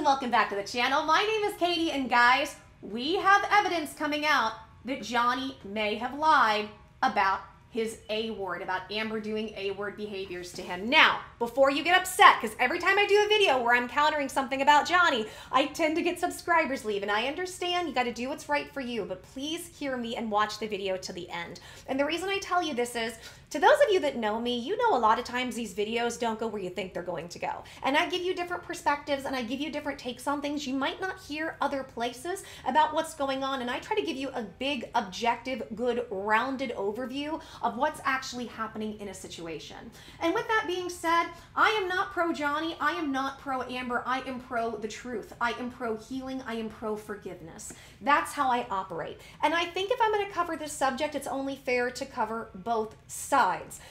welcome back to the channel. My name is Katie, and guys, we have evidence coming out that Johnny may have lied about his A-word, about Amber doing A-word behaviors to him. Now, before you get upset, because every time I do a video where I'm countering something about Johnny, I tend to get subscribers leave, and I understand you got to do what's right for you, but please hear me and watch the video to the end. And the reason I tell you this is, to those of you that know me, you know a lot of times these videos don't go where you think they're going to go. And I give you different perspectives and I give you different takes on things you might not hear other places about what's going on. And I try to give you a big, objective, good, rounded overview of what's actually happening in a situation. And with that being said, I am not pro Johnny. I am not pro Amber. I am pro the truth. I am pro healing. I am pro forgiveness. That's how I operate. And I think if I'm going to cover this subject, it's only fair to cover both sides,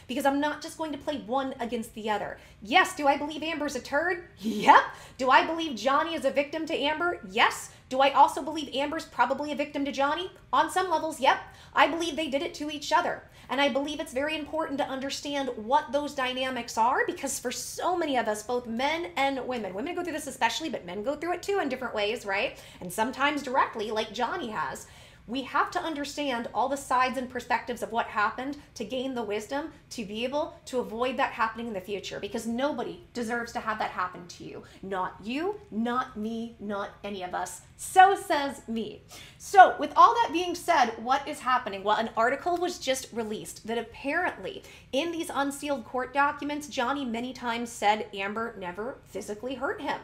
because I'm not just going to play one against the other. Yes, do I believe Amber's a turd? Yep. Do I believe Johnny is a victim to Amber? Yes. Do I also believe Amber's probably a victim to Johnny? On some levels, yep. I believe they did it to each other. And I believe it's very important to understand what those dynamics are, because for so many of us, both men and women go through this especially, but men go through it too in different ways, right? And sometimes directly, like Johnny has. We have to understand all the sides and perspectives of what happened to gain the wisdom to be able to avoid that happening in the future, because nobody deserves to have that happen to you. Not you, not me, not any of us. So says me. So with all that being said, what is happening? Well, an article was just released that apparently in these unsealed court documents, Johnny many times said Amber never physically hurt him.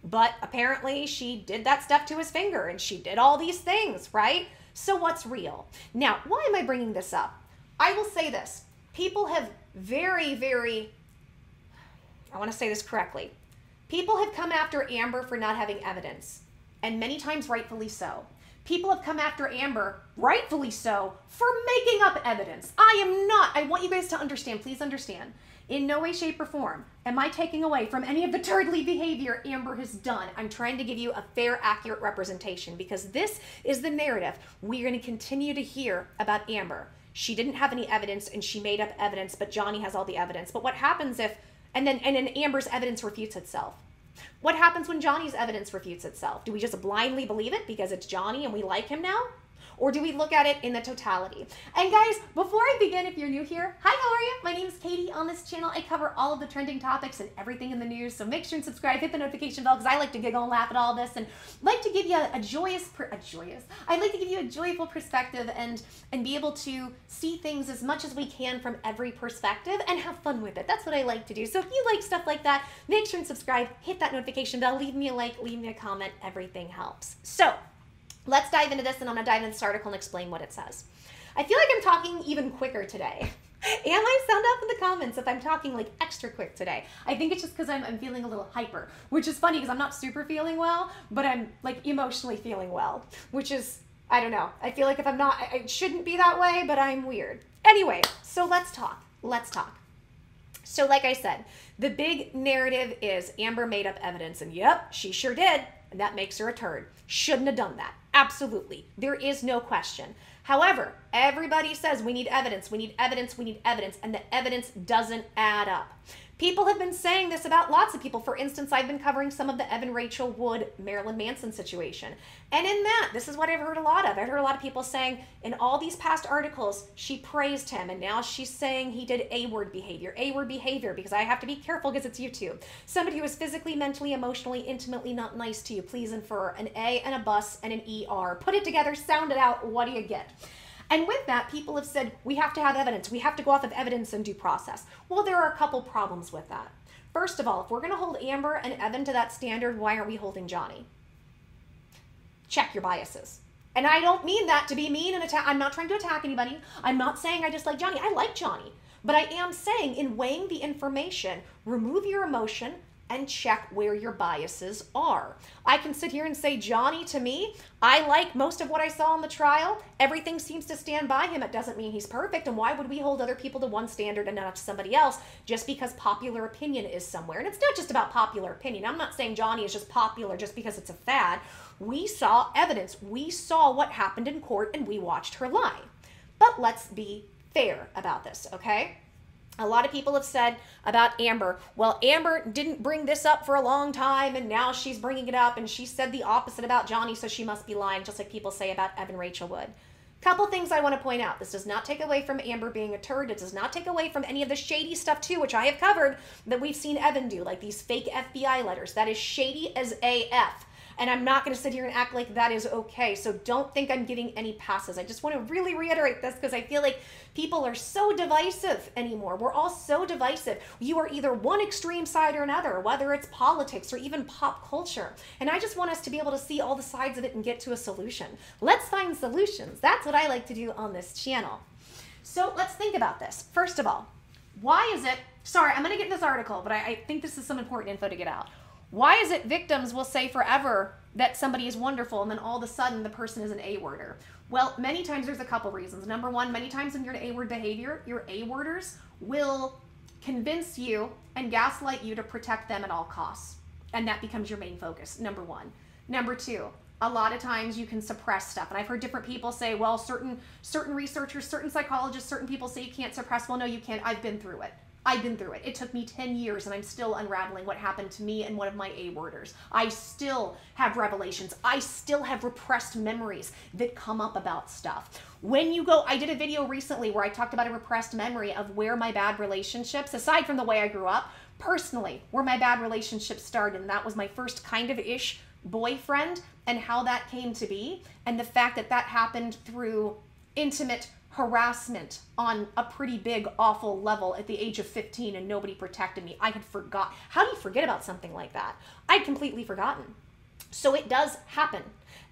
But apparently she did that stuff to his finger and she did all these things, right? So what's real? Now, why am I bringing this up? I will say this. People have I want to say this correctly. People have come after Amber for not having evidence, and many times rightfully so. People have come after Amber, rightfully so, for making up evidence. I want you guys to understand, please understand. In no way, shape, or form am I taking away from any of the turdly behavior Amber has done. I'm trying to give you a fair, accurate representation, because this is the narrative we're going to continue to hear about Amber. She didn't have any evidence and she made up evidence, but Johnny has all the evidence. But what happens if, and then Amber's evidence refutes itself? What happens when Johnny's evidence refutes itself? Do we just blindly believe it because it's Johnny and we like him now? Or do we look at it in the totality? And guys, before I begin, if you're new here, hi, how are you? My name is Katie. On this channel, I cover all of the trending topics and everything in the news. So make sure and subscribe, hit the notification bell, because I like to giggle and laugh at all this and like to give you I'd like to give you a joyful perspective and be able to see things as much as we can from every perspective and have fun with it. That's what I like to do. So if you like stuff like that, make sure and subscribe, hit that notification bell, leave me a like, leave me a comment. Everything helps. So let's dive into this, and I'm going to dive into this article and explain what it says. I feel like I'm talking even quicker today. And I sound up in the comments if I'm talking like extra quick today. I think it's just because I'm feeling a little hyper, which is funny because I'm not super feeling well, but I'm like emotionally feeling well, which is, I don't know. I feel like if I'm not, it shouldn't be that way, but I'm weird. Anyway, so let's talk. Let's talk. So like I said, the big narrative is Amber made up evidence, and yep, she sure did. And that makes her a turd. Shouldn't have done that. Absolutely. There is no question. However, everybody says we need evidence, we need evidence, we need evidence, and the evidence doesn't add up. People have been saying this about lots of people. For instance, I've been covering some of the Evan Rachel Wood, Marilyn Manson situation. And in that, this is what I've heard a lot of. I've heard a lot of people saying in all these past articles, she praised him, and now she's saying he did A-word behavior, because I have to be careful because it's YouTube. Somebody who is physically, mentally, emotionally, intimately not nice to you, please infer an A and a bus and an ER. Put it together, sound it out, what do you get? And with that, people have said, we have to have evidence. We have to go off of evidence and due process. Well, there are a couple problems with that. First of all, if we're going to hold Amber and Evan to that standard, why aren't we holding Johnny? Check your biases. And I don't mean that to be mean and attack. I'm not trying to attack anybody. I'm not saying I dislike Johnny. I like Johnny. But I am saying in weighing the information, remove your emotion and check where your biases are. I can sit here and say, Johnny, to me, I like most of what I saw in the trial. Everything seems to stand by him. It doesn't mean he's perfect. And why would we hold other people to one standard and not to somebody else just because popular opinion is somewhere? And it's not just about popular opinion. I'm not saying Johnny is just popular just because it's a fad. We saw evidence. We saw what happened in court and we watched her lie. But let's be fair about this, okay? A lot of people have said about Amber, well, Amber didn't bring this up for a long time and now she's bringing it up and she said the opposite about Johnny, so she must be lying, just like people say about Evan Rachel Wood. Couple things I want to point out. This does not take away from Amber being a turd. It does not take away from any of the shady stuff too, which I have covered, that we've seen Evan do, like these fake FBI letters. That is shady as AF. And I'm not going to sit here and act like that is okay. So don't think I'm giving any passes. I just want to really reiterate this because I feel like people are so divisive anymore. We're all so divisive. You are either one extreme side or another, whether it's politics or even pop culture. And I just want us to be able to see all the sides of it and get to a solution. Let's find solutions. That's what I like to do on this channel. So let's think about this. First of all, why is it, sorry, I'm going to get in this article, but I think this is some important info to get out. Why is it victims will say forever that somebody is wonderful and then all of a sudden the person is an A-worder? Well, many times there's a couple reasons. Number one, many times when you're an A-word behavior, your A-worders will convince you and gaslight you to protect them at all costs. And that becomes your main focus, number one. Number two, a lot of times you can suppress stuff. And I've heard different people say, well, certain researchers, certain psychologists, certain people say you can't suppress. Well, no, you can't. I've been through it. I've been through it. It took me 10 years and I'm still unraveling what happened to me and one of my A-worders. I still have revelations. I still have repressed memories that come up about stuff. When you go, I did a video recently where I talked about a repressed memory of where my bad relationships, aside from the way I grew up, personally, where my bad relationships started. And that was my first kind of ish boyfriend and how that came to be. And the fact that that happened through intimate harassment on a pretty big, awful level at the age of 15 and nobody protected me. I had forgot. How do you forget about something like that? I'd completely forgotten. So it does happen.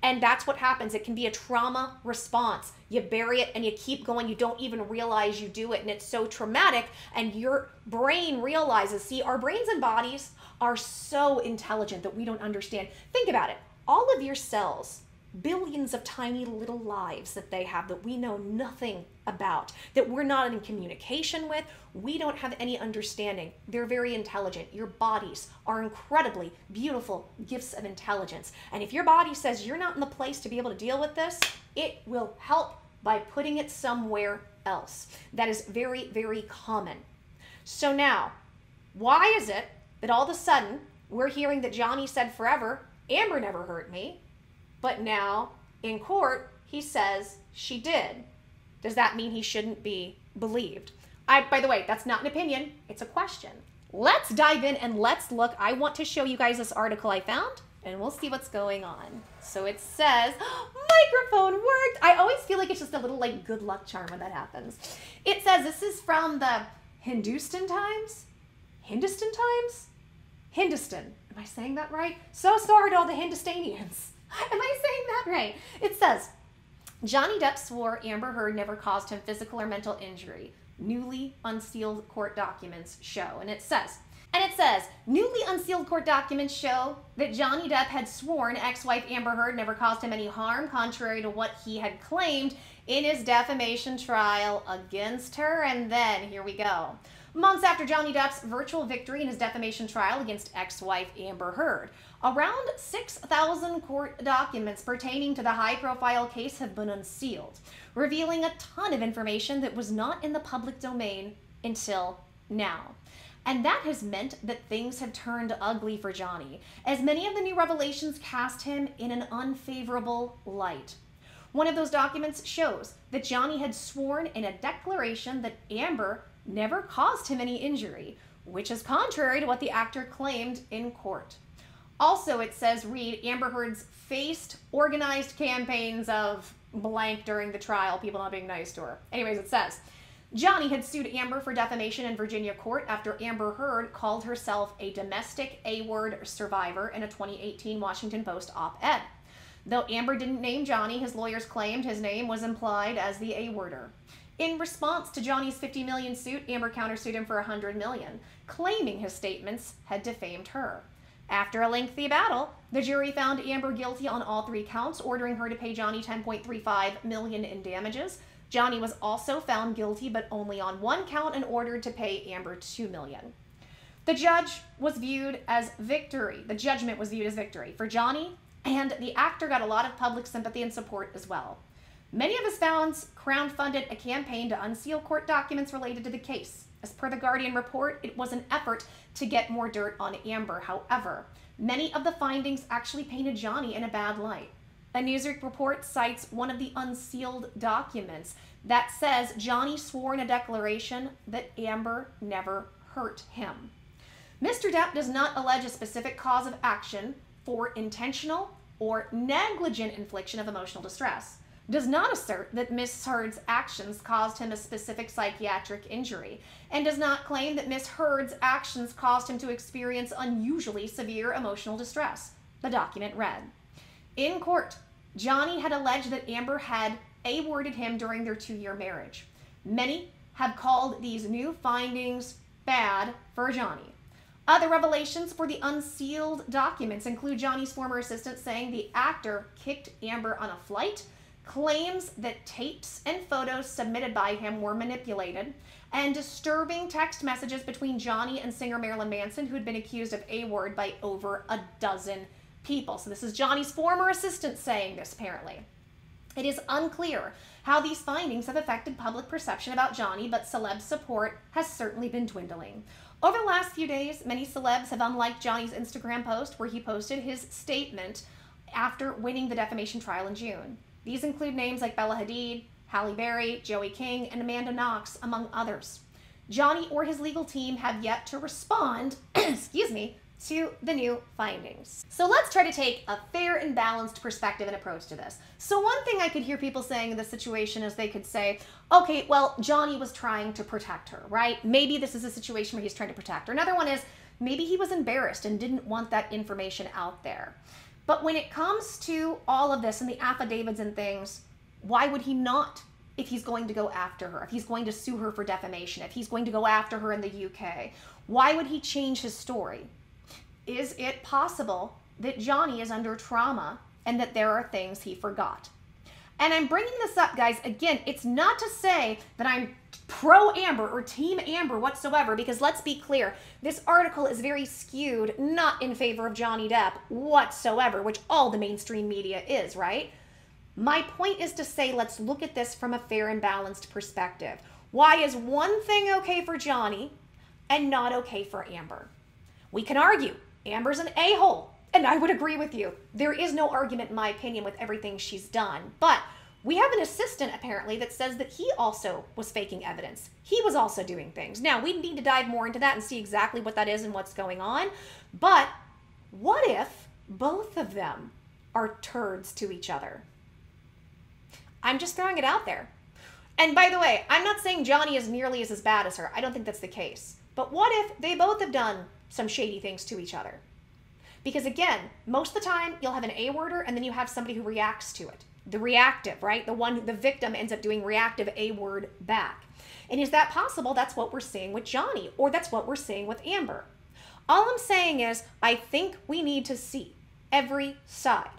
And that's what happens. It can be a trauma response. You bury it and you keep going. You don't even realize you do it. And it's so traumatic and your brain realizes, see, our brains and bodies are so intelligent that we don't understand. Think about it. All of your cells, billions of tiny little lives that they have that we know nothing about, that we're not in communication with, we don't have any understanding. They're very intelligent. Your bodies are incredibly beautiful gifts of intelligence. And if your body says you're not in the place to be able to deal with this, it will help by putting it somewhere else. That is very, very common. So now, why is it that all of a sudden we're hearing that Johnny said forever, Amber never hurt me, but now in court, he says she did? Does that mean he shouldn't be believed? By the way, that's not an opinion, it's a question. Let's dive in and let's look. I want to show you guys this article I found and we'll see what's going on. So it says, microphone worked. I always feel like it's just a little like good luck charm when that happens. It says, this is from the Hindustan Times? Hindustan Times? Hindustan. Am I saying that right? So sorry to all the Hindustanians. Am I saying that right? It says, Johnny Depp swore Amber Heard never caused him physical or mental injury. Newly unsealed court documents show. And it says, newly unsealed court documents show that Johnny Depp had sworn ex-wife Amber Heard never caused him any harm, contrary to what he had claimed in his defamation trial against her. And then, here we go. Months after Johnny Depp's virtual victory in his defamation trial against ex-wife Amber Heard, around 6,000 court documents pertaining to the high-profile case have been unsealed, revealing a ton of information that was not in the public domain until now. And that has meant that things have turned ugly for Johnny, as many of the new revelations cast him in an unfavorable light. One of those documents shows that Johnny had sworn in a declaration that Amber never caused him any injury, which is contrary to what the actor claimed in court. Also, it says, read, Amber Heard's faced organized campaigns of blank during the trial, people not being nice to her. Anyways, it says, Johnny had sued Amber for defamation in Virginia court after Amber Heard called herself a domestic A-word survivor in a 2018 Washington Post op-ed. Though Amber didn't name Johnny, his lawyers claimed his name was implied as the A-worder. In response to Johnny's $50 million suit, Amber countersued him for $100 million, claiming his statements had defamed her. After a lengthy battle, the jury found Amber guilty on all 3 counts, ordering her to pay Johnny $10.35 million in damages. Johnny was also found guilty, but only on 1 count and ordered to pay Amber $2 million. The judgment was viewed as victory for Johnny, and the actor got a lot of public sympathy and support as well. Many of his fans crowdfunded a campaign to unseal court documents related to the case. As per the Guardian report, it was an effort to get more dirt on Amber. However, many of the findings actually painted Johnny in a bad light. A Newsweek report cites one of the unsealed documents that says Johnny swore in a declaration that Amber never hurt him. Mr. Depp does not allege a specific cause of action for intentional or negligent infliction of emotional distress, does not assert that Ms. Heard's actions caused him a specific psychiatric injury, and does not claim that Ms. Heard's actions caused him to experience unusually severe emotional distress, the document read. In court, Johnny had alleged that Amber had A-worded him during their 2-year marriage. Many have called these new findings bad for Johnny. Other revelations for the unsealed documents include Johnny's former assistant saying the actor kicked Amber on a flight, claims that tapes and photos submitted by him were manipulated, and disturbing text messages between Johnny and singer Marilyn Manson, who had been accused of A-word by over a dozen people. So this is Johnny's former assistant saying this, apparently. It is unclear how these findings have affected public perception about Johnny, but celeb support has certainly been dwindling. Over the last few days, many celebs have unliked Johnny's Instagram post where he posted his statement after winning the defamation trial in June. These include names like Bella Hadid, Halle Berry, Joey King, and Amanda Knox, among others. Johnny or his legal team have yet to respond, to the new findings. So let's try to take a fair and balanced perspective and approach to this. So one thing I could hear people saying in this situation is they could say, okay, well, Johnny was trying to protect her, right? Maybe this is a situation where he's trying to protect her. Another one is maybe he was embarrassed and didn't want that information out there. But when it comes to all of this and the affidavits and things, why would he not if he's going to go after her, if he's going to sue her for defamation, if he's going to go after her in the UK? Why would he change his story? Is it possible that Johnny is under trauma and that there are things he forgot? And I'm bringing this up, guys, again, it's not to say that I'm pro Amber or team Amber whatsoever, because let's be clear, this article is very skewed, not in favor of Johnny Depp whatsoever, which all the mainstream media is, right? My point is to say, let's look at this from a fair and balanced perspective. Why is one thing okay for Johnny and not okay for Amber? We can argue Amber's an a-hole, and I would agree with you. There is no argument, in my opinion, with everything she's done. But we have an assistant, apparently, that says that he also was faking evidence. He was also doing things. Now, we need to dive more into that and see exactly what that is and what's going on. But what if both of them are turds to each other? I'm just throwing it out there. And by the way, I'm not saying Johnny is nearly as bad as her. I don't think that's the case. But what if they both have done some shady things to each other? Because again, most of the time you'll have an A-worder and then you have somebody who reacts to it. The reactive, right? The victim ends up doing reactive A-word back. And is that possible? That's what we're seeing with Johnny, or that's what we're seeing with Amber. All I'm saying is, I think we need to see every side.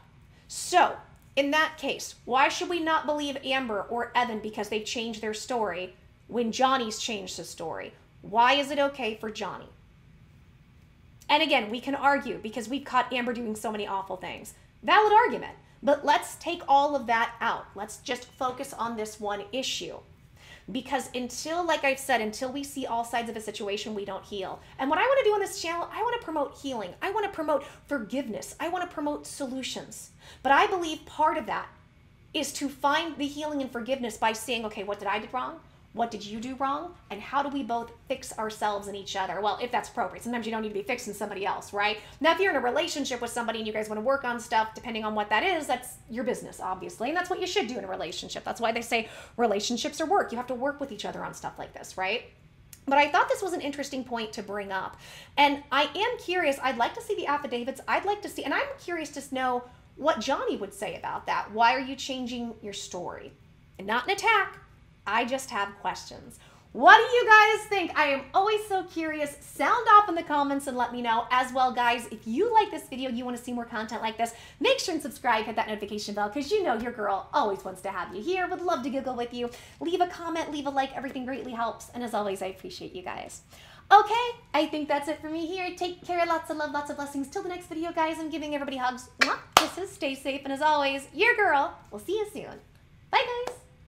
So, in that case, why should we not believe Amber or Evan because they changed their story when Johnny's changed his story? Why is it okay for Johnny? And again, we can argue because we've caught Amber doing so many awful things. Valid argument. But let's take all of that out. Let's just focus on this one issue. Because until, like I've said, until we see all sides of a situation, we don't heal. And what I want to do on this channel, I want to promote healing. I want to promote forgiveness. I want to promote solutions. But I believe part of that is to find the healing and forgiveness by saying, okay, what did I do wrong? What did you do wrong? And how do we both fix ourselves and each other? Well, if that's appropriate. Sometimes you don't need to be fixing somebody else, right? Now, if you're in a relationship with somebody and you guys want to work on stuff, depending on what that is, that's your business, obviously. And that's what you should do in a relationship. That's why they say relationships are work. You have to work with each other on stuff like this, right? But I thought this was an interesting point to bring up. And I am curious. I'd like to see the affidavits. I'd like to see, and I'm curious to know what Johnny would say about that. Why are you changing your story? And not an attack. I just have questions. What do you guys think? I am always so curious. Sound off in the comments and let me know. As well, guys, if you like this video, you want to see more content like this, make sure and subscribe, hit that notification bell, because you know your girl always wants to have you here. Would love to giggle with you. Leave a comment, leave a like. Everything greatly helps. And as always, I appreciate you guys. Okay, I think that's it for me here. Take care. Lots of love, lots of blessings. Till the next video, guys, I'm giving everybody hugs. Mwah, kisses. Stay safe. And as always, your girl. We'll see you soon. Bye, guys.